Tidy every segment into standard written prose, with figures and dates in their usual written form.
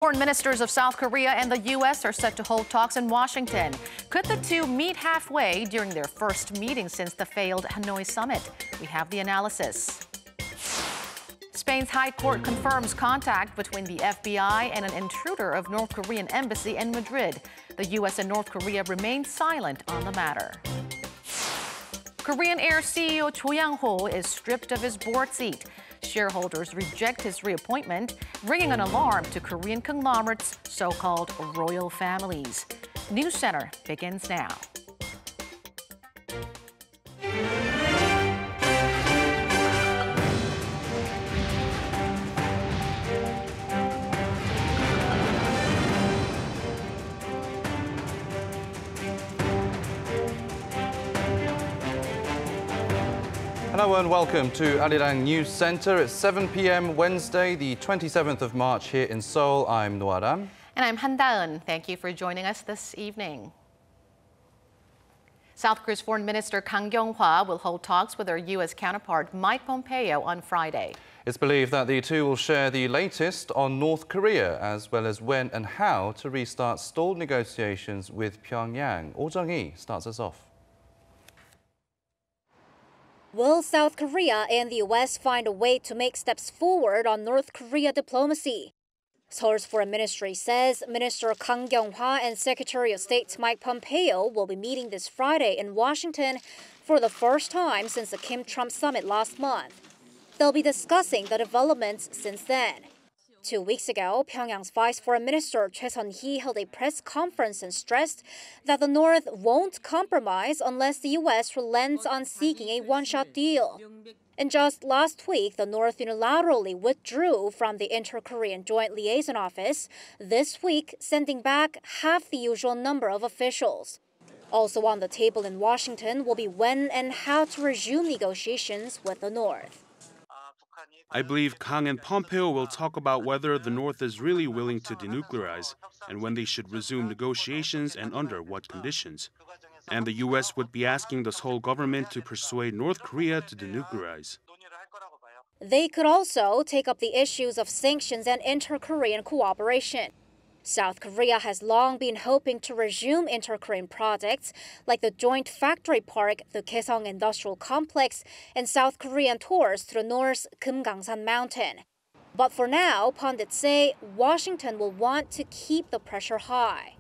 Foreign ministers of South Korea and the U.S. are set to hold talks in Washington. Could the two meet halfway during their first meeting since the failed Hanoi summit? We have the analysis. Spain's High Court confirms contact between the FBI and an intruder of North Korean embassy in Madrid. The U.S. and North Korea remain silent on the matter. Korean Air CEO Cho Yang-ho is stripped of his board seat. Shareholders reject his reappointment, ringing an alarm to Korean conglomerates' so-called royal families. News Center begins now. Hello and welcome to Arirang News Center. It's 7 p.m. Wednesday, the 27th of March here in Seoul. I'm Noaram. And I'm Han Da-eun. Thank you for joining us this evening. South Korea's Foreign Minister Kang Kyung-hwa will hold talks with her U.S. counterpart Mike Pompeo on Friday. It's believed that the two will share the latest on North Korea, as well as when and how to restart stalled negotiations with Pyongyang. Oh Jung-hee starts us off. Will South Korea and the U.S. find a way to make steps forward on North Korea diplomacy? Seoul's Foreign Ministry says Minister Kang Kyung-hwa and Secretary of State Mike Pompeo will be meeting this Friday in Washington for the first time since the Kim-Trump summit last month. They'll be discussing the developments since then. 2 weeks ago, Pyongyang's Vice Foreign Minister Joseon held a press conference and stressed that the North won't compromise unless the U.S. relents on seeking a one-shot deal. And just last week, the North unilaterally withdrew from the Inter-Korean Joint Liaison Office, this week sending back half the usual number of officials. Also on the table in Washington will be when and how to resume negotiations with the North. I believe Kang and Pompeo will talk about whether the North is really willing to denuclearize and when they should resume negotiations and under what conditions. And the U.S. would be asking the Seoul government to persuade North Korea to denuclearize. They could also take up the issues of sanctions and inter-Korean cooperation. South Korea has long been hoping to resume inter-Korean projects like the joint factory park, the Kaesong Industrial Complex, and South Korean tours to the North's Kumgangsan Mountain. But for now, pundits say Washington will want to keep the pressure high.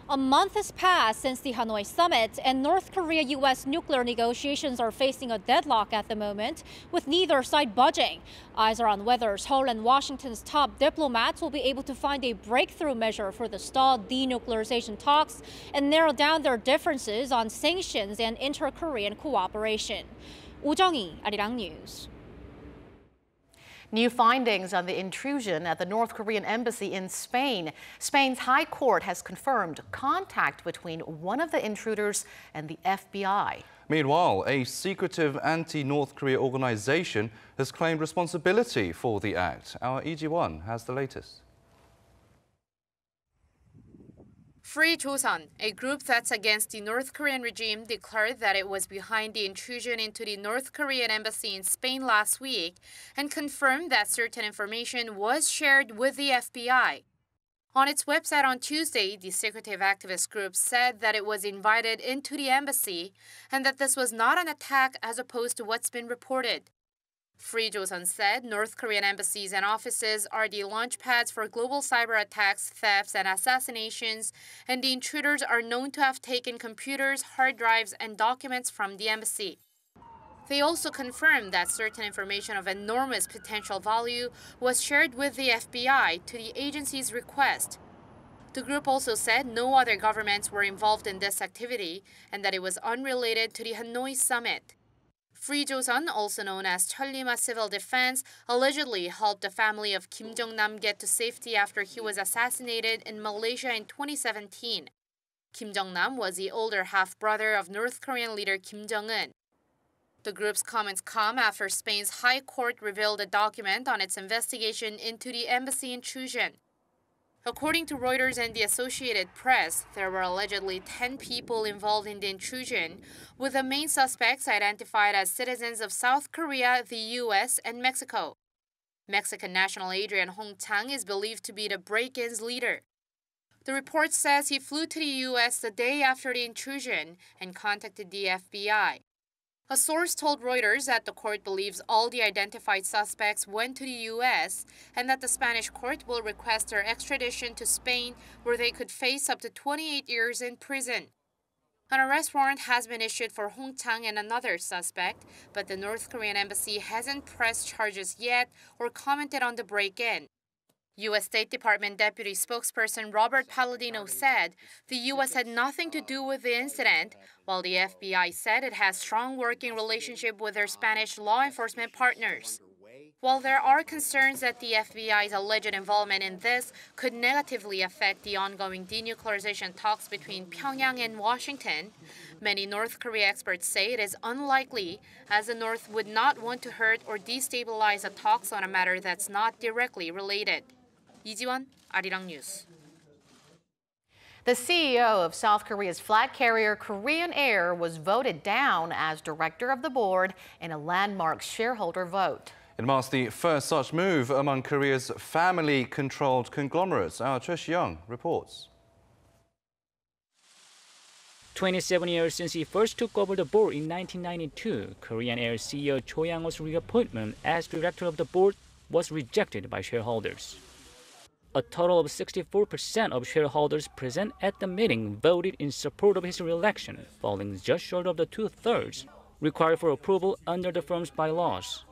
A month has passed since the Hanoi summit, and North Korea-U.S. nuclear negotiations are facing a deadlock at the moment, with neither side budging. Eyes are on whether Seoul and Washington's top diplomats will be able to find a breakthrough measure for the stalled denuclearization talks and narrow down their differences on sanctions and inter-Korean cooperation. Oh Jung-hee, Arirang News. New findings on the intrusion at the North Korean embassy in Spain. Spain's High Court has confirmed contact between one of the intruders and the FBI. Meanwhile, a secretive anti-North Korea organization has claimed responsibility for the act. Our EG1 has the latest. Free Joseon, a group that's against the North Korean regime, declared that it was behind the intrusion into the North Korean embassy in Spain last week and confirmed that certain information was shared with the FBI. On its website on Tuesday, the secretive activist group said that it was invited into the embassy and that this was not an attack as opposed to what's been reported. Free Joseon said North Korean embassies and offices are the launchpads for global cyber attacks, thefts, and assassinations, and the intruders are known to have taken computers, hard drives, and documents from the embassy. They also confirmed that certain information of enormous potential value was shared with the FBI to the agency's request. The group also said no other governments were involved in this activity and that it was unrelated to the Hanoi summit. Free Joseon, also known as Cheollima Civil Defense, allegedly helped the family of Kim Jong-nam get to safety after he was assassinated in Malaysia in 2017. Kim Jong-nam was the older half-brother of North Korean leader Kim Jong-un. The group's comments come after Spain's High Court revealed a document on its investigation into the embassy intrusion. According to Reuters and the Associated Press, there were allegedly 10 people involved in the intrusion, with the main suspects identified as citizens of South Korea, the U.S., and Mexico. Mexican national Adrian Hong-chang is believed to be the break-in's leader. The report says he flew to the U.S. the day after the intrusion and contacted the FBI. A source told Reuters that the court believes all the identified suspects went to the U.S. and that the Spanish court will request their extradition to Spain, where they could face up to 28 years in prison. An arrest warrant has been issued for Hong-chang and another suspect, but the North Korean embassy hasn't pressed charges yet or commented on the break-in. U.S. State Department Deputy Spokesperson Robert Palladino said the U.S. had nothing to do with the incident, while the FBI said it has strong working relationship with their Spanish law enforcement partners. While there are concerns that the FBI's alleged involvement in this could negatively affect the ongoing denuclearization talks between Pyongyang and Washington, many North Korea experts say it is unlikely, as the North would not want to hurt or destabilize the talks on a matter that's not directly related. 이지원, Arirang News. The CEO of South Korea's flag carrier Korean Air was voted down as director of the board in a landmark shareholder vote. It marks the first such move among Korea's family-controlled conglomerates. Our Joseon reports. 27 years since he first took over the board in 1992, Korean Air CEO Cho Yang-ho's reappointment as director of the board was rejected by shareholders. A total of 64% of shareholders present at the meeting voted in support of his re-election, falling just short of the 2/3 required for approval under the firm's bylaws.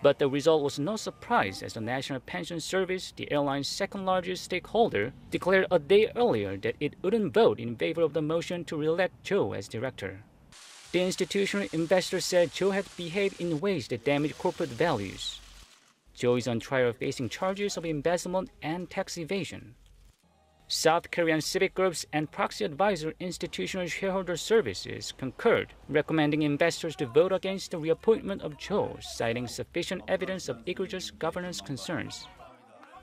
But the result was no surprise, as the National Pension Service, the airline's second-largest stakeholder, declared a day earlier that it wouldn't vote in favor of the motion to re-elect Cho as director. The institutional investor said Cho had behaved in ways that damaged corporate values. Cho is on trial facing charges of embezzlement and tax evasion. South Korean civic groups and proxy advisor Institutional Shareholder Services concurred, recommending investors to vote against the reappointment of Cho, citing sufficient evidence of egregious governance concerns.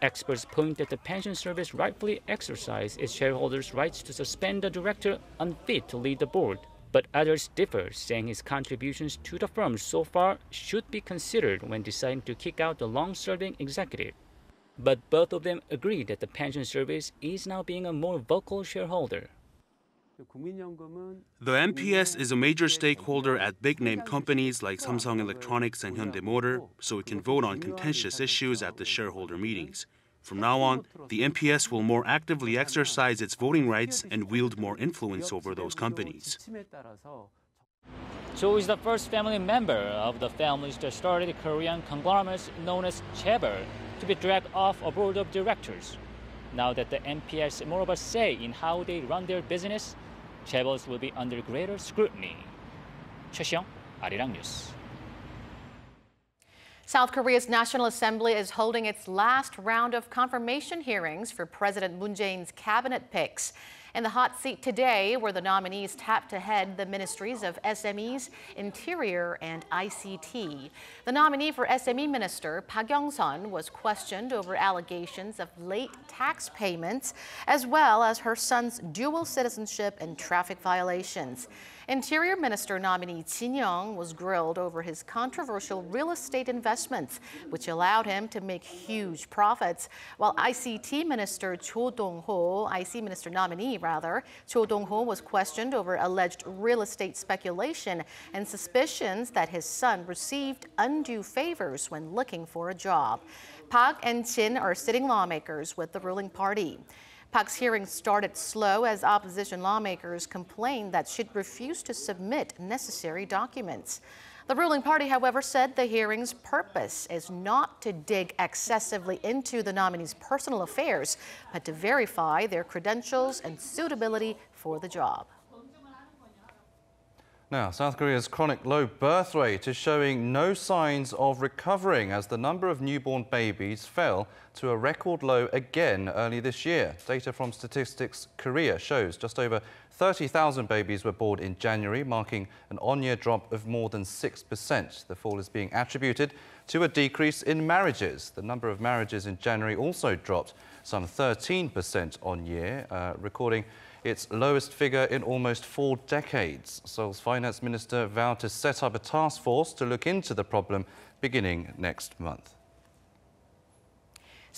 Experts point that the pension service rightfully exercised its shareholders' rights to suspend the director unfit to lead the board. But others differ, saying his contributions to the firm so far should be considered when deciding to kick out the long-serving executive. But both of them agree that the pension service is now being a more vocal shareholder. The NPS is a major stakeholder at big-name companies like Samsung Electronics and Hyundai Motor, so it can vote on contentious issues at the shareholder meetings. From now on, the NPS will more actively exercise its voting rights and wield more influence over those companies. Cho is the first family member of the families that started Korean conglomerates known as chaebol to be dragged off a board of directors. Now that the NPS has more of a say in how they run their business, chaebols will be under greater scrutiny. Joseon, Arirang News. South Korea's National Assembly is holding its last round of confirmation hearings for President Moon Jae-in's cabinet picks. In the hot seat today were the nominees tapped to head the ministries of SMEs, Interior, and ICT. The nominee for SME Minister, Park Yong-sun, was questioned over allegations of late tax payments, as well as her son's dual citizenship and traffic violations. Interior Minister nominee Jin Young was grilled over his controversial real estate investments, which allowed him to make huge profits, while ICT Minister Cho Dong-ho, IC Minister nominee Cho Dong-ho, was questioned over alleged real estate speculation and suspicions that his son received undue favors when looking for a job. Park and Jin are sitting lawmakers with the ruling party. Park's hearing started slow as opposition lawmakers complained that she'd refused to submit necessary documents. The ruling party, however, said the hearing's purpose is not to dig excessively into the nominees' personal affairs, but to verify their credentials and suitability for the job. Now, South Korea's chronic low birth rate is showing no signs of recovering as the number of newborn babies fell to a record low again early this year. Data from Statistics Korea shows just over 30,000 babies were born in January, marking an on-year drop of more than 6%. The fall is being attributed to a decrease in marriages. The number of marriages in January also dropped some 13% on-year, recording its lowest figure in almost 4 decades. Seoul's finance minister vowed to set up a task force to look into the problem beginning next month.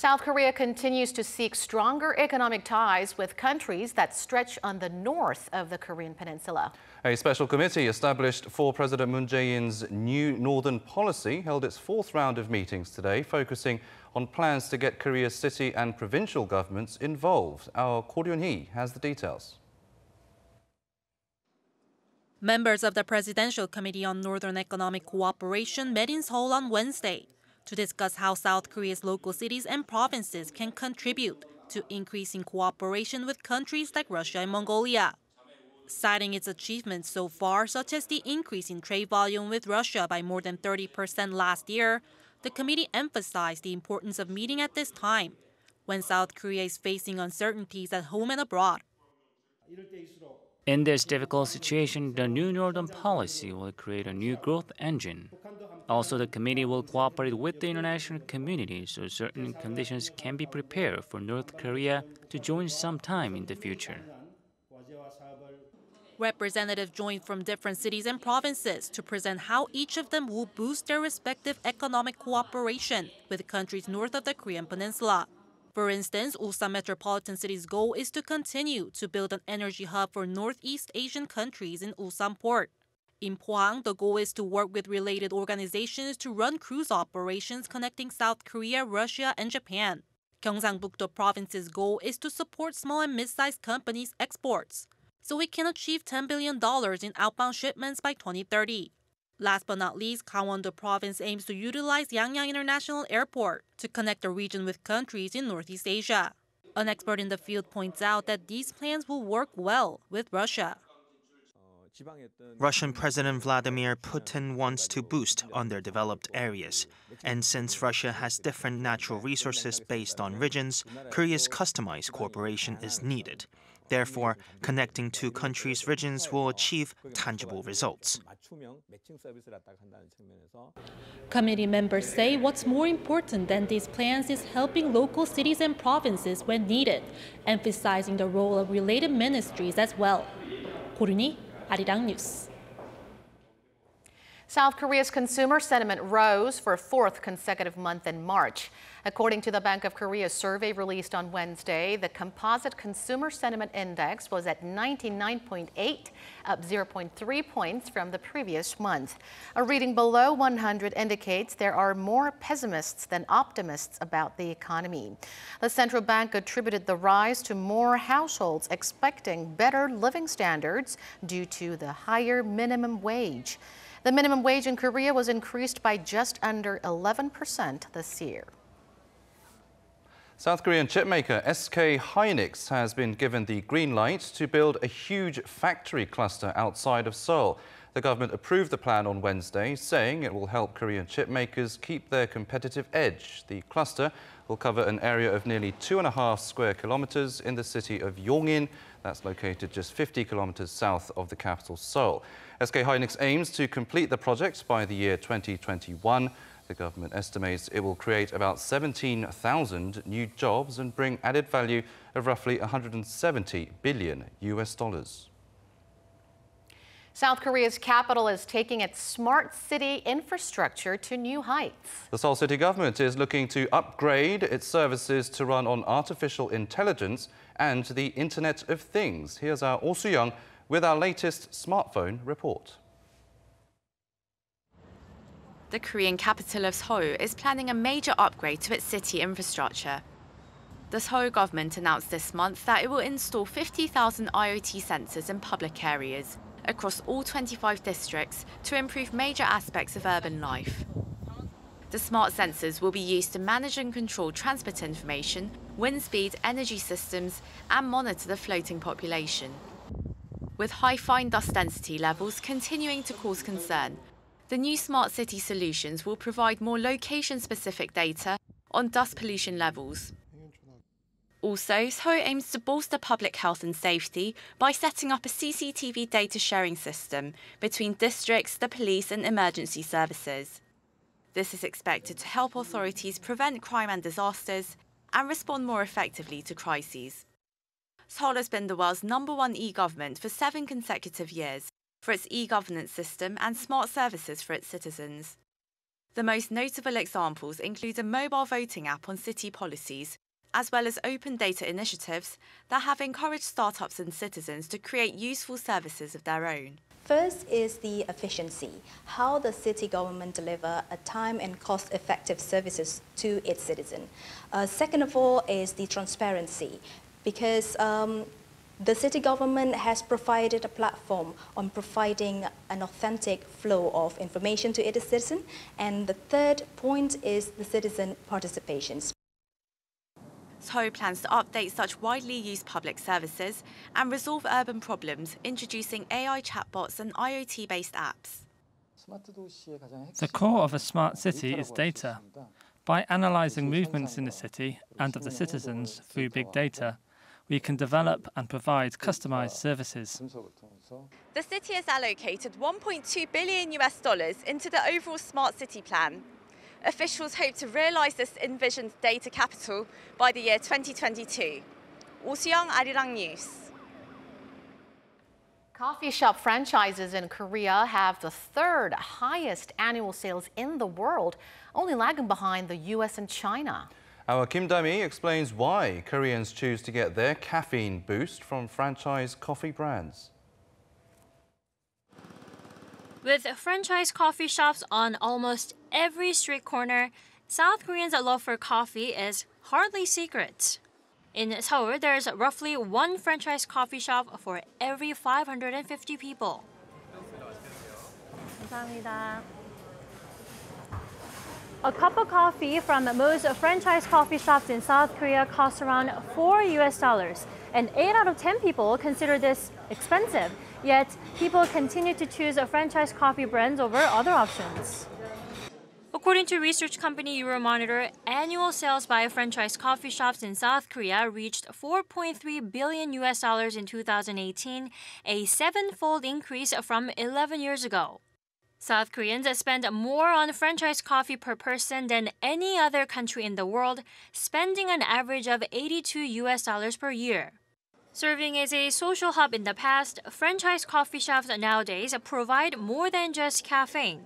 South Korea continues to seek stronger economic ties with countries that stretch on the north of the Korean peninsula. A special committee established for President Moon Jae-in's new northern policy held its fourth round of meetings today, focusing on plans to get Korea's city and provincial governments involved. Our Ko Ryun-hee has the details. Members of the Presidential Committee on Northern Economic Cooperation met in Seoul on Wednesday to discuss how South Korea's local cities and provinces can contribute to increasing cooperation with countries like Russia and Mongolia. Citing its achievements so far, such as the increase in trade volume with Russia by more than 30% last year, the committee emphasized the importance of meeting at this time, when South Korea is facing uncertainties at home and abroad. In this difficult situation, the new northern policy will create a new growth engine. Also, the committee will cooperate with the international community so certain conditions can be prepared for North Korea to join sometime in the future. Representatives joined from different cities and provinces to present how each of them will boost their respective economic cooperation with countries north of the Korean peninsula. For instance, Ulsan Metropolitan City's goal is to continue to build an energy hub for Northeast Asian countries in Ulsan Port. In Pohang, the goal is to work with related organizations to run cruise operations connecting South Korea, Russia, and Japan. Gyeongsangbuk-do Province's goal is to support small and mid-sized companies' exports, so we can achieve $10 billion in outbound shipments by 2030. Last but not least, Gangwon-do Province aims to utilize Yangyang International Airport to connect the region with countries in Northeast Asia. An expert in the field points out that these plans will work well with Russia. Russian President Vladimir Putin wants to boost underdeveloped areas. And since Russia has different natural resources based on regions, Korea's customized cooperation is needed. Therefore, connecting two countries' regions will achieve tangible results. Committee members say what's more important than these plans is helping local cities and provinces when needed, emphasizing the role of related ministries as well. Ko Ryun-hee, Arirang News. South Korea's consumer sentiment rose for a fourth consecutive month in March. According to the Bank of Korea's survey released on Wednesday, the composite consumer sentiment index was at 99.8, up 0.3 points from the previous month. A reading below 100 indicates there are more pessimists than optimists about the economy. The central bank attributed the rise to more households expecting better living standards due to the higher minimum wage. The minimum wage in Korea was increased by just under 11% this year. South Korean chipmaker SK Hynix has been given the green light to build a huge factory cluster outside of Seoul. The government approved the plan on Wednesday, saying it will help Korean chipmakers keep their competitive edge. The cluster will cover an area of nearly 2.5 square kilometers in the city of Yongin. That's located just 50 kilometers south of the capital, Seoul. SK Hynix aims to complete the project by the year 2021. The government estimates it will create about 17,000 new jobs and bring added value of roughly $170 billion. South Korea's capital is taking its smart city infrastructure to new heights. The Seoul city government is looking to upgrade its services to run on artificial intelligence and the Internet of Things. Here's our Oh Soo-young with our latest smartphone report. The Korean capital of Seoul is planning a major upgrade to its city infrastructure. The Seoul government announced this month that it will install 50,000 IoT sensors in public areas across all 25 districts to improve major aspects of urban life. The smart sensors will be used to manage and control transport information, wind speed, energy systems, and monitor the floating population. With high fine dust density levels continuing to cause concern, the new smart city solutions will provide more location-specific data on dust pollution levels. Also, Seoul aims to bolster public health and safety by setting up a CCTV data sharing system between districts, the police and emergency services. This is expected to help authorities prevent crime and disasters and respond more effectively to crises. Seoul has been the world's #1 e-government for 7 consecutive years for its e-governance system and smart services for its citizens. The most notable examples include a mobile voting app on city policies, as well as open data initiatives that have encouraged startups and citizens to create useful services of their own. First is the efficiency, how the city government deliver a time and cost-effective services to its citizen. Second of all is the transparency, because the city government has provided a platform on providing an authentic flow of information to its citizen. And the third point is the citizen participation. Seoul plans to update such widely used public services and resolve urban problems, introducing AI chatbots and IoT-based apps. The core of a smart city is data. By analysing movements in the city and of the citizens through big data, we can develop and provide customised services. The city has allocated $1.2 billion into the overall smart city plan. Officials hope to realise this envisioned data capital by the year 2022. Joseon, Arirang News. Coffee shop franchises in Korea have the third highest annual sales in the world, only lagging behind the US and China. Our Kim Da-mi explains why Koreans choose to get their caffeine boost from franchise coffee brands. With franchise coffee shops on almost every street corner, South Koreans' love for coffee is hardly secret. In Seoul, there's roughly one franchise coffee shop for every 550 people. 감사합니다. A cup of coffee from most franchise coffee shops in South Korea costs around $4, and 8 out of 10 people consider this expensive. Yet, people continue to choose franchise coffee brands over other options. According to research company Euromonitor, annual sales by franchise coffee shops in South Korea reached $4.3 billion in 2018, a seven-fold increase from 11 years ago. South Koreans spend more on franchise coffee per person than any other country in the world, spending an average of $82 per year. Serving as a social hub in the past, franchise coffee shops nowadays provide more than just caffeine.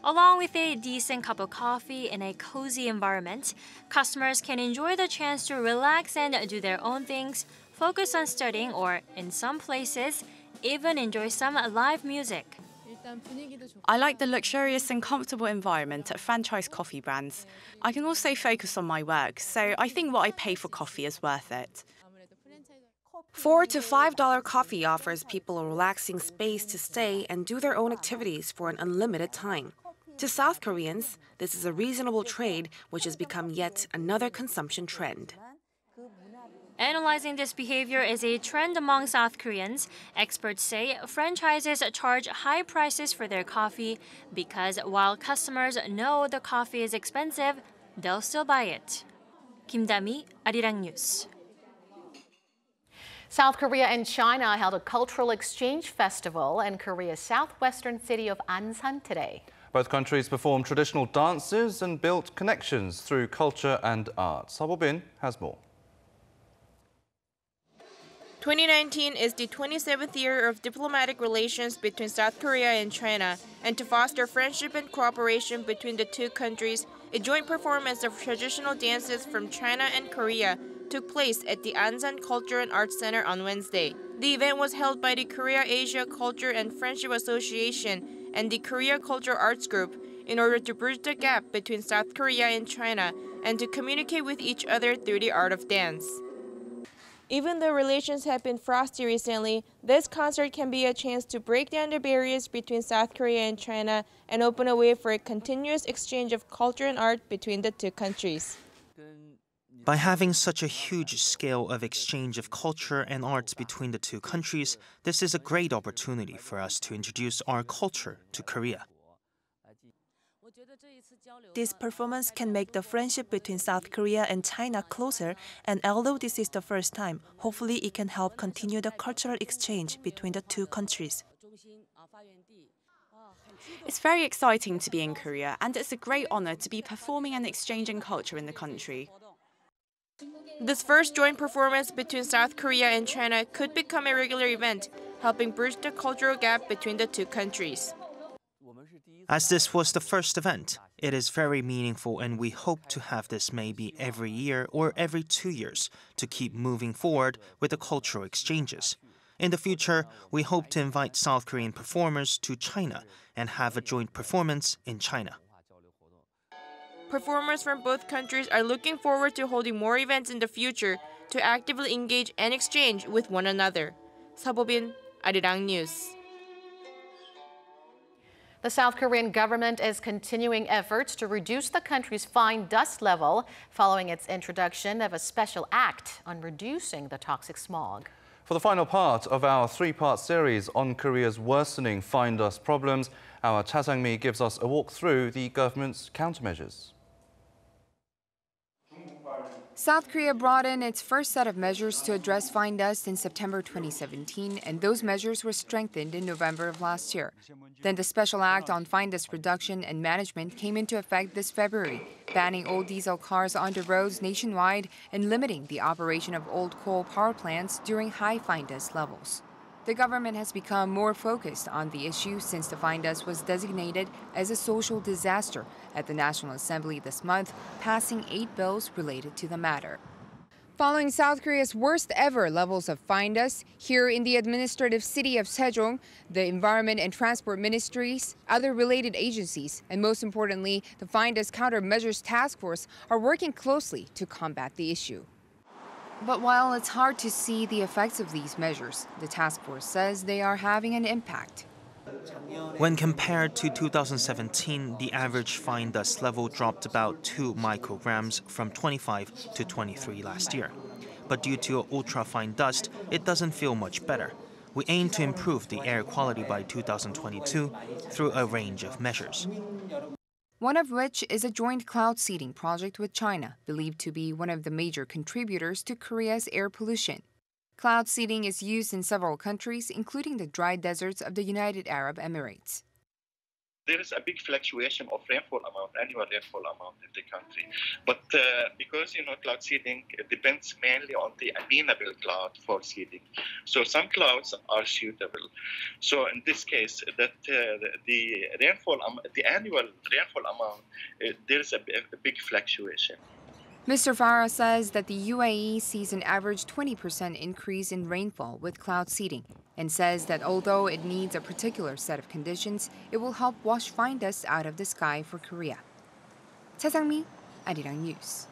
Along with a decent cup of coffee in a cozy environment, customers can enjoy the chance to relax and do their own things, focus on studying, or, in some places, even enjoy some live music. I like the luxurious and comfortable environment at franchise coffee brands. I can also focus on my work, so I think what I pay for coffee is worth it. $4 to $5 coffee offers people a relaxing space to stay and do their own activities for an unlimited time. To South Koreans, this is a reasonable trade, which has become yet another consumption trend. Analyzing this behavior as a trend among South Koreans, experts say franchises charge high prices for their coffee because while customers know the coffee is expensive, they'll still buy it. Kim Da-mi, Arirang News. South Korea and China held a cultural exchange festival in Korea's southwestern city of Ansan today. Both countries performed traditional dances and built connections through culture and art. Sabobin has more. 2019 is the 27th year of diplomatic relations between South Korea and China, and to foster friendship and cooperation between the two countries, a joint performance of traditional dances from China and Korea took place at the Ansan Culture and Arts Center on Wednesday. The event was held by the Korea-Asia Culture and Friendship Association and the Korea Culture Arts Group in order to bridge the gap between South Korea and China and to communicate with each other through the art of dance. Even though relations have been frosty recently, this concert can be a chance to break down the barriers between South Korea and China and open a way for a continuous exchange of culture and art between the two countries. By having such a huge scale of exchange of culture and arts between the two countries, this is a great opportunity for us to introduce our culture to Korea. This performance can make the friendship between South Korea and China closer, and although this is the first time, hopefully it can help continue the cultural exchange between the two countries. It's very exciting to be in Korea, and it's a great honor to be performing and exchanging culture in the country. This first joint performance between South Korea and China could become a regular event, helping bridge the cultural gap between the two countries. As this was the first event, It is very meaningful, and we hope to have this maybe every year or every 2 years to keep moving forward with the cultural exchanges. In the future, we hope to invite South Korean performers to China and have a joint performance in China. Performers from both countries are looking forward to holding more events in the future to actively engage and exchange with one another. 서보빈, Arirang News. The South Korean government is continuing efforts to reduce the country's fine dust level following its introduction of a special act on reducing the toxic smog. For the final part of our three-part series on Korea's worsening fine dust problems, our Cha Sang-mi gives us a walk through the government's countermeasures. South Korea brought in its first set of measures to address fine dust in September 2017, and those measures were strengthened in November of last year. Then the Special Act on Fine Dust Reduction and Management came into effect this February, banning old diesel cars on the roads nationwide and limiting the operation of old coal power plants during high fine dust levels. The government has become more focused on the issue since the fine dust was designated as a social disaster at the National Assembly this month, passing 8 bills related to the matter. Following South Korea's worst ever levels of fine dust, here in the administrative city of Sejong, the Environment and Transport Ministries, other related agencies, and most importantly, the Fine Dust Countermeasures Task Force are working closely to combat the issue. But while it's hard to see the effects of these measures, the task force says they are having an impact. When compared to 2017, the average fine dust level dropped about 2 micrograms from 25 to 23 last year. But due to ultra-fine dust, it doesn't feel much better. We aim to improve the air quality by 2022 through a range of measures. One of which is a joint cloud seeding project with China, believed to be one of the major contributors to Korea's air pollution. Cloud seeding is used in several countries, including the dry deserts of the United Arab Emirates. There is a big fluctuation of rainfall amount, annual rainfall amount in the country. But because, cloud seeding depends mainly on the amenable cloud for seeding. So some clouds are suitable. So in this case, that the annual rainfall amount, there is a big fluctuation. Mr. Farah says that the UAE sees an average 20% increase in rainfall with cloud seeding, and says that although it needs a particular set of conditions, it will help wash fine dust out of the sky for Korea. Cha Sang-mi, Arirang News.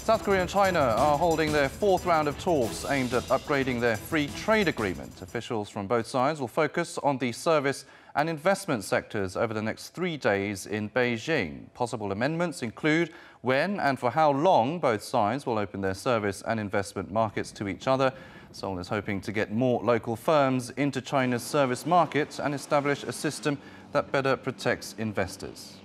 South Korea and China are holding their fourth round of talks aimed at upgrading their free trade agreement. Officials from both sides will focus on the service and investment sectors over the next 3 days in Beijing. Possible amendments include when and for how long both sides will open their service and investment markets to each other. Seoul is hoping to get more local firms into China's service market and establish a system that better protects investors.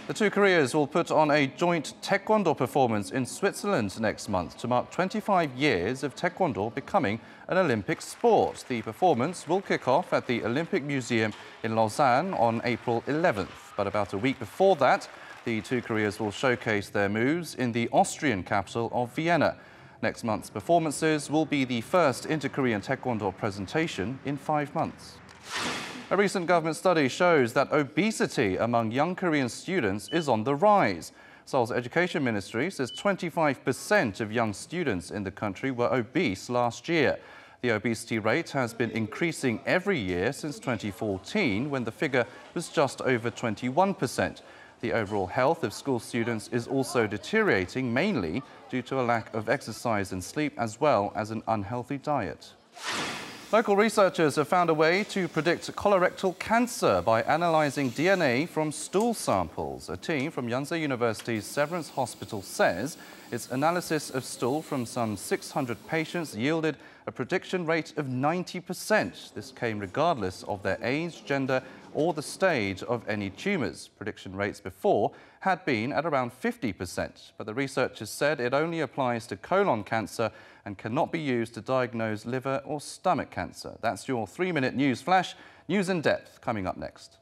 The two Koreas will put on a joint Taekwondo performance in Switzerland next month to mark 25 years of Taekwondo becoming an Olympic sport. The performance will kick off at the Olympic Museum in Lausanne on April 11th. But about a week before that, the two Koreas will showcase their moves in the Austrian capital of Vienna. Next month's performances will be the first inter-Korean Taekwondo presentation in 5 months. A recent government study shows that obesity among young Korean students is on the rise. Seoul's Education Ministry says 25% of young students in the country were obese last year. The obesity rate has been increasing every year since 2014, when the figure was just over 21%. The overall health of school students is also deteriorating, mainly due to a lack of exercise and sleep, as well as an unhealthy diet. Local researchers have found a way to predict colorectal cancer by analysing DNA from stool samples. A team from Yonsei University's Severance Hospital says its analysis of stool from some 600 patients yielded a prediction rate of 90%. This came regardless of their age, gender, or the stage of any tumours. Prediction rates before had been at around 50%, but the researchers said it only applies to colon cancer and cannot be used to diagnose liver or stomach cancer. That's your 3-minute news flash. News in depth coming up next.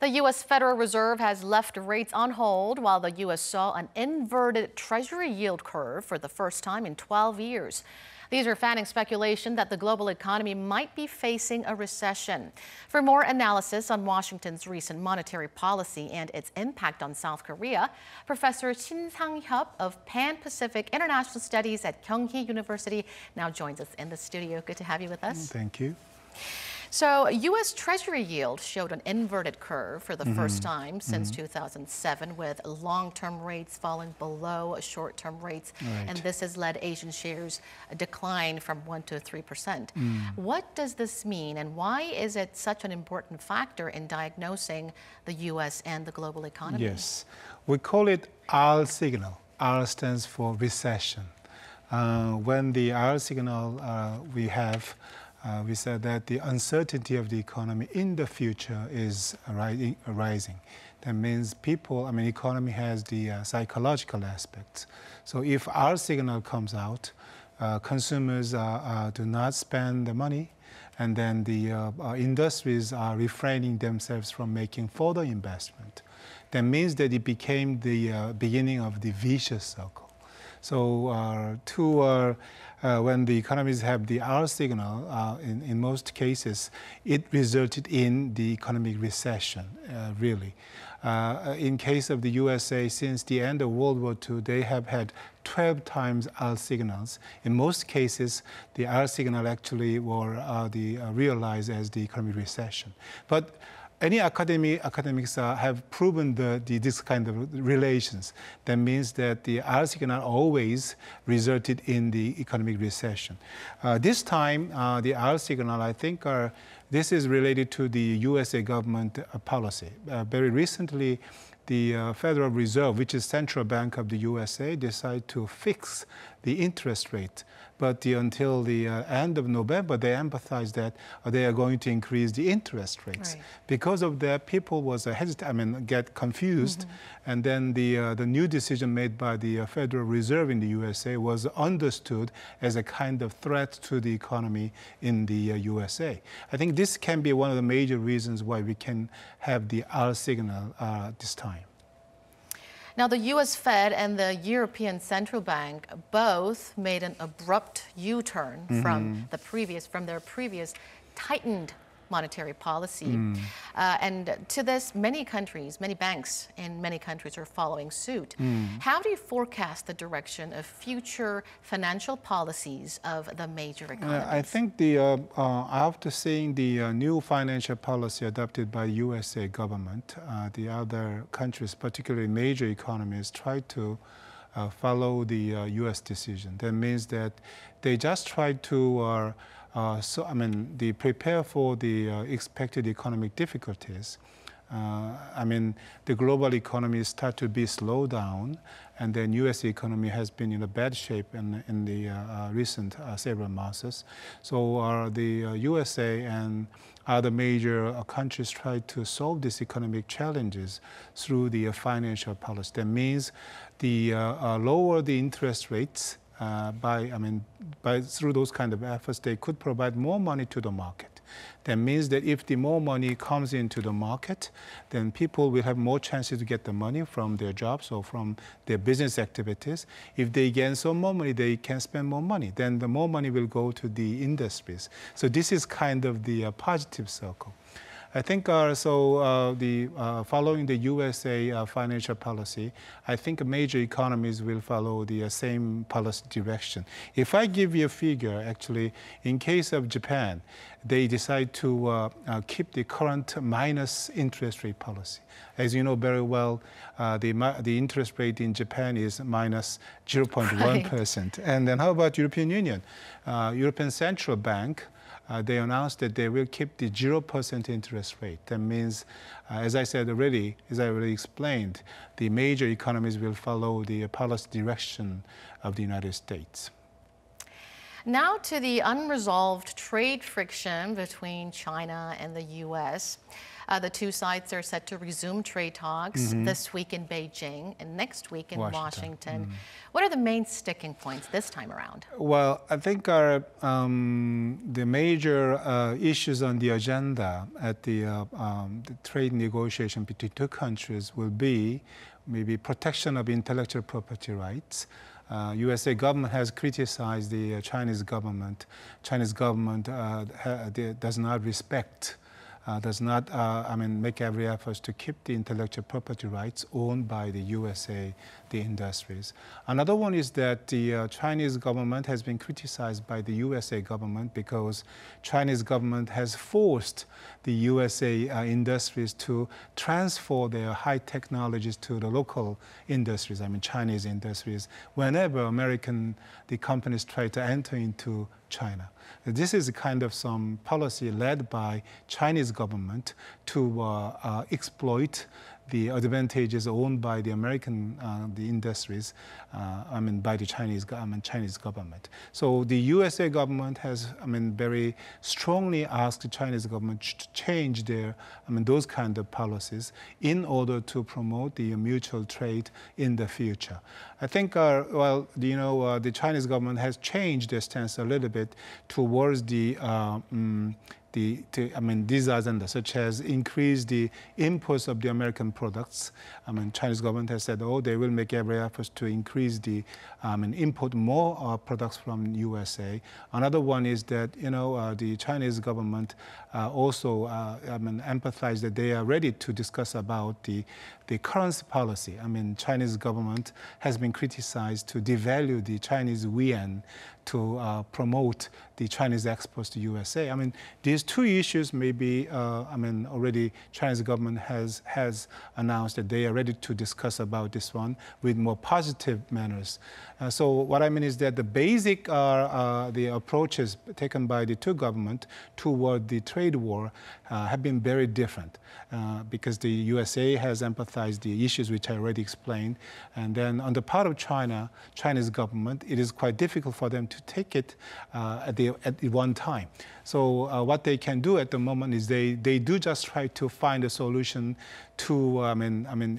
The U.S. Federal Reserve has left rates on hold while the U.S. saw an inverted Treasury yield curve for the first time in 12 years. These are fanning speculation that the global economy might be facing a recession. For more analysis on Washington's recent monetary policy and its impact on South Korea, Professor Shin Sang-hyup of Pan-Pacific International Studies at Kyunghee University now joins us in the studio. Good to have you with us. Thank you. So, U.S. Treasury yield showed an inverted curve for the first time since 2007, with long-term rates falling below short-term rates. Right. And this has led Asian shares decline from 1% to 3%. What does this mean, and why is it such an important factor in diagnosing the U.S. and the global economy? Yes, we call it R signal. R stands for recession. When the R signal we have, we said that the uncertainty of the economy in the future is rising. That means economy has the psychological aspects. So if our signal comes out, consumers do not spend the money, and then the industries are refraining themselves from making further investment. That means that it became the beginning of the vicious circle. So when the economies have the R signal, in most cases, it resulted in the economic recession, really. In case of the USA, since the end of World War II, they have had 12 times R signals. In most cases, the R signal actually were realized as the economic recession. But any academics have proven this kind of relations. That means that the R signal always resulted in the economic recession. This time, the R signal, I think, this is related to the USA government policy. Very recently, the Federal Reserve, which is central bank of the USA, decided to fix the interest rate. But until the end of November, they emphasized that they are going to increase the interest rates. Right. Because of that, people get confused. And then the new decision made by the Federal Reserve in the USA was understood as a kind of threat to the economy in the USA. I think this can be one of the major reasons why we can have the R signal this time. Now, the U.S. Fed and the European Central Bank both made an abrupt U-turn from their previous tightened monetary policy. And to this, many banks in many countries are following suit. How do you forecast the direction of future financial policies of the major economies? I think after seeing the new financial policy adopted by the USA government, the other countries, particularly major economies, try to follow the US decision. That means that they just try to they prepare for the expected economic difficulties. The global economy start to be slowed down, and then U.S. economy has been in a bad shape in the recent several months. So the USA and other major countries try to solve these economic challenges through the financial policy. That means the lower the interest rates. Through those kind of efforts, they could provide more money to the market. That means that if the more money comes into the market, then people will have more chances to get the money from their jobs or from their business activities. If they gain some more money, they can spend more money. Then the more money will go to the industries. So this is kind of the positive circle. I think following the USA financial policy, I think major economies will follow the same policy direction. If I give you a figure, actually, in case of Japan, they decide to keep the current minus interest rate policy. As you know very well, the interest rate in Japan is minus 0.1%. Right. And then how about European Union? European Central Bank, they announced that they will keep the 0% interest rate. That means, as I already explained, the major economies will follow the policy direction of the United States. Now to the unresolved trade friction between China and the U.S. The two sides are set to resume trade talks this week in Beijing and next week in Washington. What are the main sticking points this time around? Well, I think the major issues on the agenda at the trade negotiation between two countries will be maybe protection of intellectual property rights. USA government has criticized the Chinese government. Chinese government does not respect, does not, make every effort to keep the intellectual property rights owned by the USA, the industries. Another one is that the Chinese government has been criticized by the USA government because Chinese government has forced the USA industries to transfer their high technologies to the local industries, Chinese industries, whenever the companies try to enter into China. This is kind of some policy led by Chinese government to exploit the advantages owned by the American the industries, by the Chinese government. So the USA government has, very strongly asked the Chinese government to change their, those kind of policies in order to promote the mutual trade in the future. I think, the Chinese government has changed their stance a little bit towards these agendas, such as increase the imports of the American products. Chinese government has said, they will make every effort to increase the import more products from USA. Another one is that the Chinese government also emphasized that they are ready to discuss about the currency policy. Chinese government has been criticized to devalue the Chinese yuan to promote the Chinese exports to USA. These two issues maybe, already Chinese government has announced that they are ready to discuss about this one with more positive manners. So what I mean is that the basic the approaches taken by the two governments toward the trade war have been very different because the USA has emphasized the issues which I already explained, and then on the part of Chinese government, it is quite difficult for them to take it at one time. So what they can do at the moment is they do just try to find a solution to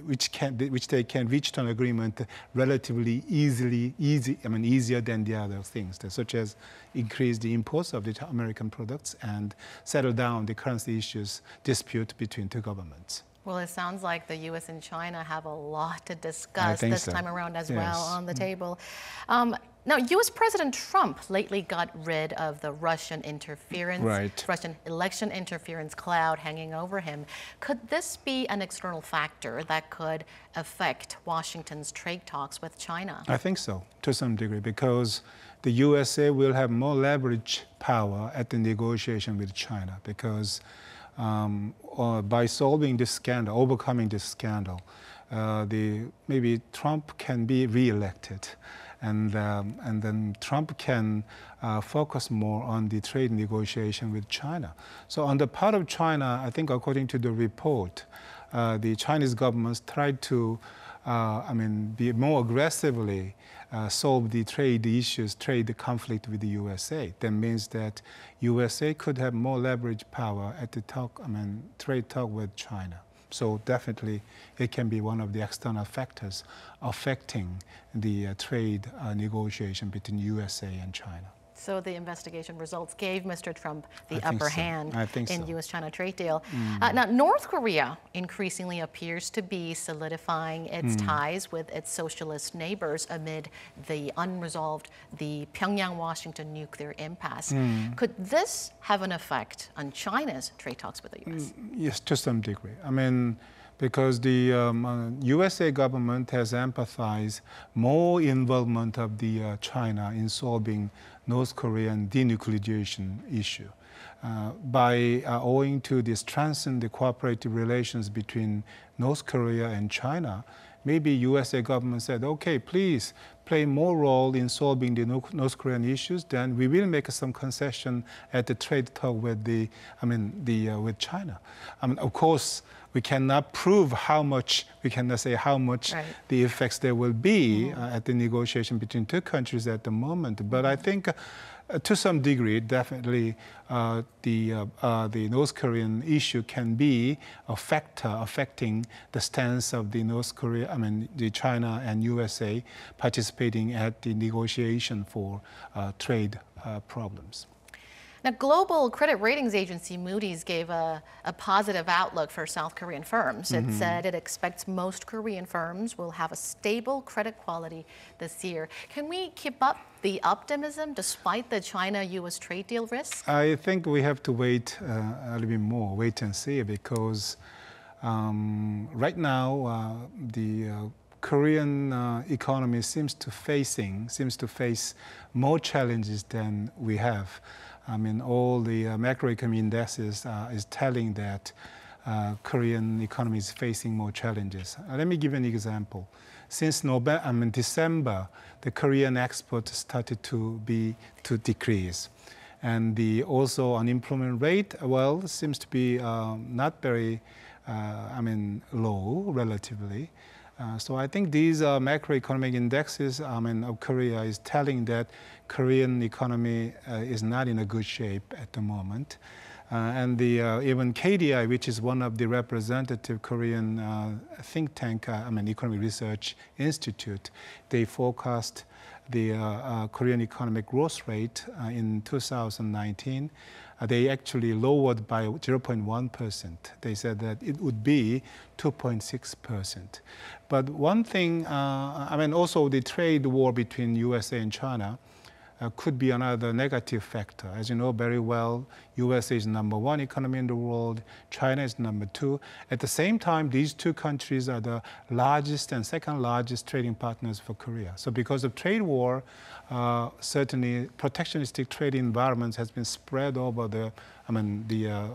which they can reach an agreement relatively easier than the other things, such as increase the imports of the American products and settle down the currency issues dispute between two governments. Well, it sounds like the U.S. and China have a lot to discuss this time around as well on the table. Now, U.S. President Trump lately got rid of the Russian interference, Russian election interference cloud hanging over him. Could this be an external factor that could affect Washington's trade talks with China? I think so, to some degree, because the USA will have more leverage power at the negotiation with China, because by solving this scandal, overcoming this scandal, maybe Trump can be re-elected. And then Trump can focus more on the trade negotiation with China. So on the part of China, I think according to the report, the Chinese government tried to, be more aggressively solve the trade issues, trade conflict with the USA. That means that USA could have more leverage power at the trade talk with China. So definitely it can be one of the external factors affecting the trade negotiation between USA and China. So the investigation results gave Mr. Trump the upper hand in U.S.-China trade deal. Now, North Korea increasingly appears to be solidifying its ties with its socialist neighbors amid the Pyongyang-Washington nuclear impasse. Could this have an effect on China's trade talks with the U.S.? Yes, to some degree. Because the USA government has emphasized more involvement of the China in solving North Korean denuclearization issue. Owing to the strengthened cooperative relations between North Korea and China, maybe USA government said, okay, please play more role in solving the North Korean issues, then we will make some concession at the trade talk with with China. Of course, we cannot prove how much, we cannot say how much the effects there will be at the negotiation between two countries at the moment. But I think to some degree, definitely the North Korean issue can be a factor affecting the stance of the North Korea, the China and USA participating at the negotiation for trade problems. Now, global credit ratings agency Moodys gave a positive outlook for South Korean firms. It said it expects most Korean firms will have a stable credit quality this year. Can we keep up the optimism despite the China-US trade deal risk? I think we have to wait a little bit more, wait and see, because right now the Korean economy seems to face more challenges than we have. All the macroeconomic indices is telling that Korean economy is facing more challenges. Let me give you an example. Since December, the Korean export started to decrease, and the also unemployment rate seems to be not very low relatively. So I think these macroeconomic indexes of Korea is telling that Korean economy is not in a good shape at the moment. And even KDI, which is one of the representative Korean think tank, Economic Research Institute, they forecast the Korean economic growth rate in 2019. They actually lowered by 0.1%. They said that it would be 2.6%. But one thing, also the trade war between USA and China could be another negative factor. As you know very well, USA is #1 economy in the world, China is #2. At the same time, these two countries are the largest and second largest trading partners for Korea. So because of trade war, certainly protectionistic trade environments has been spread over the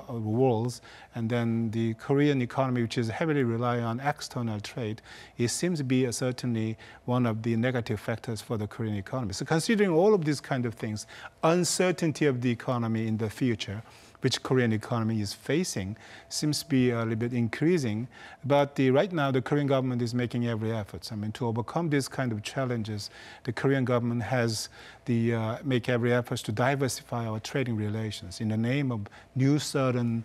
world, and then the Korean economy, which is heavily reliant on external trade, it seems to be certainly one of the negative factors for the Korean economy. So considering all of these kind of things, uncertainty of the economy in the future, which Korean economy is facing, seems to be a little bit increasing. But right now, the Korean government is making every effort. To overcome these kind of challenges, the Korean government has make every effort to diversify our trading relations in the name of New Southern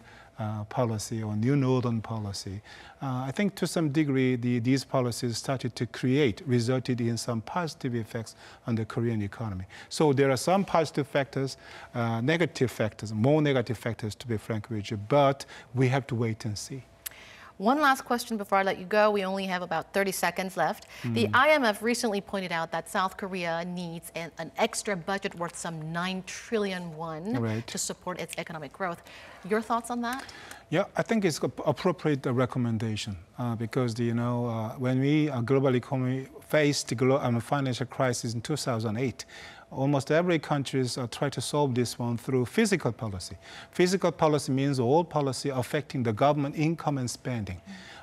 policy or New Northern policy. I think to some degree, these policies resulted in some positive effects on the Korean economy. So there are some positive factors, more negative factors to be frank with you, but we have to wait and see. One last question before I let you go. We only have about 30 seconds left. The IMF recently pointed out that South Korea needs an extra budget worth some 9 trillion won to support its economic growth. Your thoughts on that? Yeah, I think it's an appropriate recommendation because, when we, global economy, faced the financial crisis in 2008, almost every country tried to solve this one through fiscal policy. Fiscal policy means all policy affecting the government income and spending.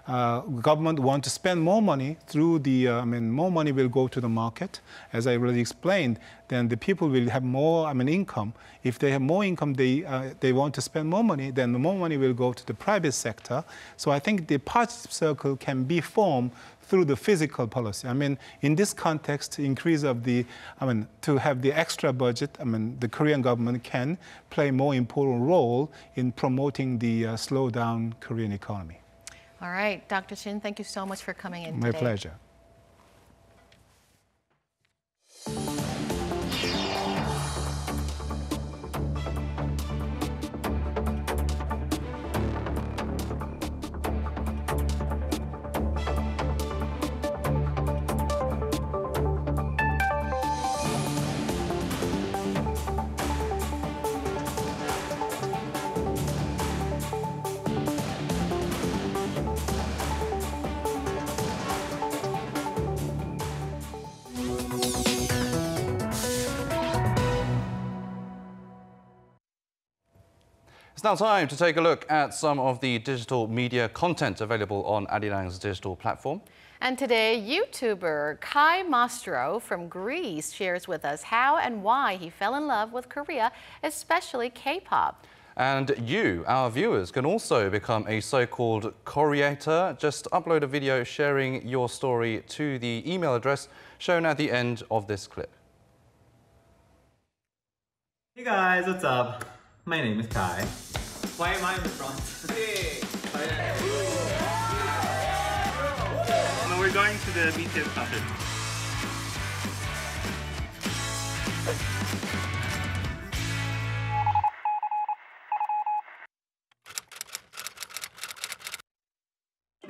Government want to spend more money through more money will go to the market. As I already explained, then the people will have more income. If they have more income, they want to spend more money, then the more money will go to the private sector. So I think the positive circle can be formed through the fiscal policy. In this context, increase of to have the extra budget, the Korean government can play a more important role in promoting the slowdown Korean economy. All right, Dr. Shin, thank you so much for coming in today. My pleasure. It's now time to take a look at some of the digital media content available on Arirang's digital platform. And today, YouTuber Kai Mastro from Greece shares with us how and why he fell in love with Korea, especially K-pop. And you, our viewers, can also become a so-called Koreator. Just upload a video sharing your story to the email address shown at the end of this clip. Hey guys, what's up? My name is Kai. Why am I in the front? No, we're going to the BTS concert.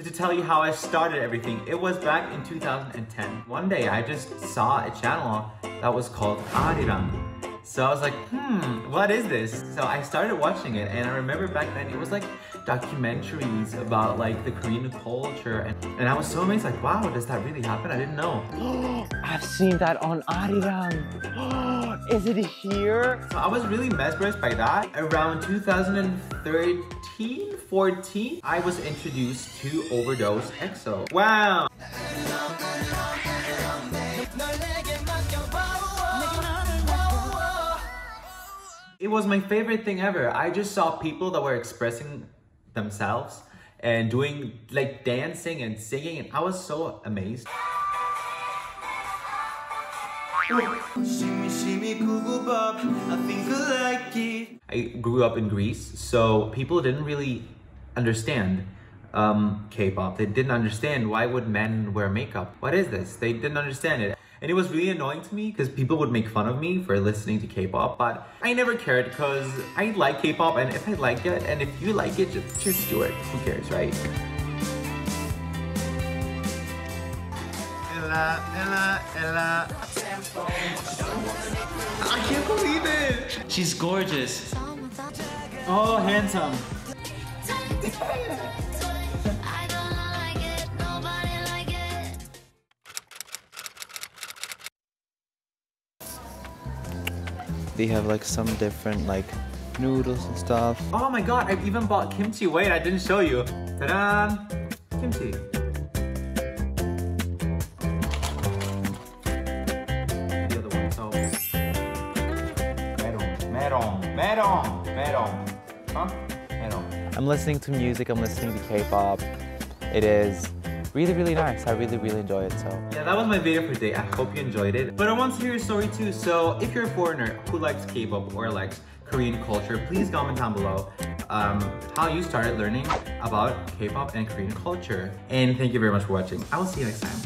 To tell you how I started everything, it was back in 2010. One day I just saw a channel that was called Arirang. So I was like, what is this? So I started watching it, and I remember back then it was like documentaries about like the Korean culture, and I was so amazed, like, wow, does that really happen? I didn't know. I've seen that on Arirang. Is it here? So I was really mesmerized by that. Around 2013, 14, I was introduced to Overdose EXO. Wow! It was my favorite thing ever. I just saw people that were expressing themselves and doing like dancing and singing, and I was so amazed. I grew up in Greece, so people didn't really understand K-pop. They didn't understand why would men wear makeup. What is this? They didn't understand it. And it was really annoying to me because people would make fun of me for listening to K-pop, but I never cared because I like K-pop, and if I like it, and if you like it, just do it. Who cares, right? Ella, Ella, Ella. I can't believe it! She's gorgeous. Oh, handsome. They have like some different like noodles and stuff. Oh my god, I've even bought kimchi. Wait, I didn't show you. Ta-da! Kimchi. The other one, so... Meron. Huh? Meron. I'm listening to music, I'm listening to K-pop. It is really, really nice. I really, really enjoy it, so. Yeah, that was my video for today. I hope you enjoyed it. But I want to hear your story too. So if you're a foreigner who likes K-pop or likes Korean culture, please comment down below how you started learning about K-pop and Korean culture. And thank you very much for watching. I will see you next time.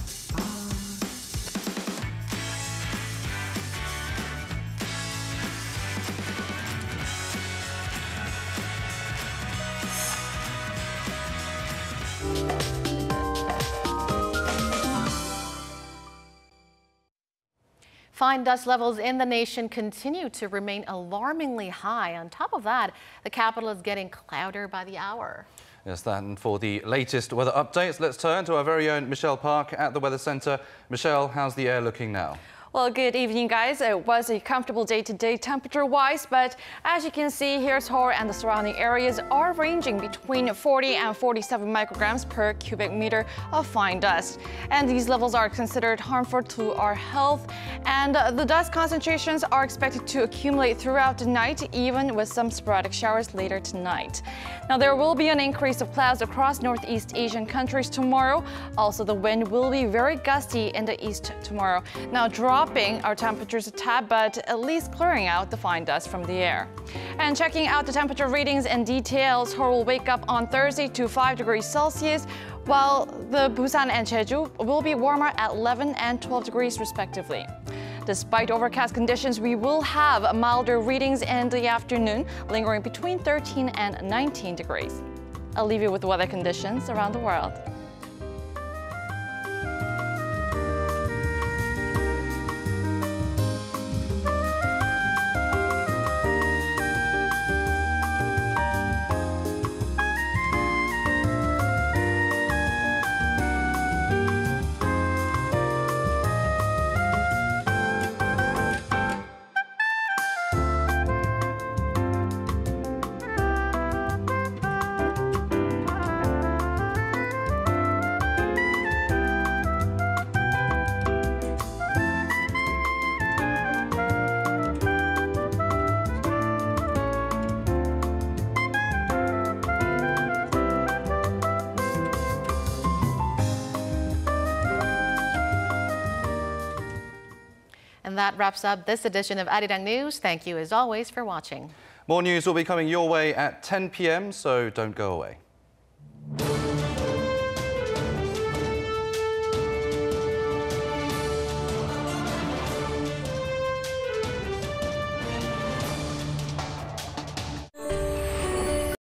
Fine dust levels in the nation continue to remain alarmingly high. On top of that, the capital is getting cloudier by the hour. Yes, and for the latest weather updates, let's turn to our very own Michelle Park at the Weather Centre. Michelle, how's the air looking now? Well, good evening, guys. It was a comfortable day today temperature-wise, but as you can see here, Seoul and the surrounding areas are ranging between 40 and 47 micrograms per cubic meter of fine dust. And these levels are considered harmful to our health, and the dust concentrations are expected to accumulate throughout the night, even with some sporadic showers later tonight. Now, there will be an increase of clouds across Northeast Asian countries tomorrow. Also, the wind will be very gusty in the east tomorrow. Now, dropping our temperatures a tad, but at least clearing out the fine dust from the air. And checking out the temperature readings in detail, Seoul will wake up on Thursday to 5 degrees Celsius, while the Busan and Jeju will be warmer at 11 and 12 degrees respectively. Despite overcast conditions, we will have milder readings in the afternoon, lingering between 13 and 19 degrees. I'll leave you with weather conditions around the world. And that wraps up this edition of Arirang News. Thank you as always for watching. More news will be coming your way at 10 p.m, so don't go away.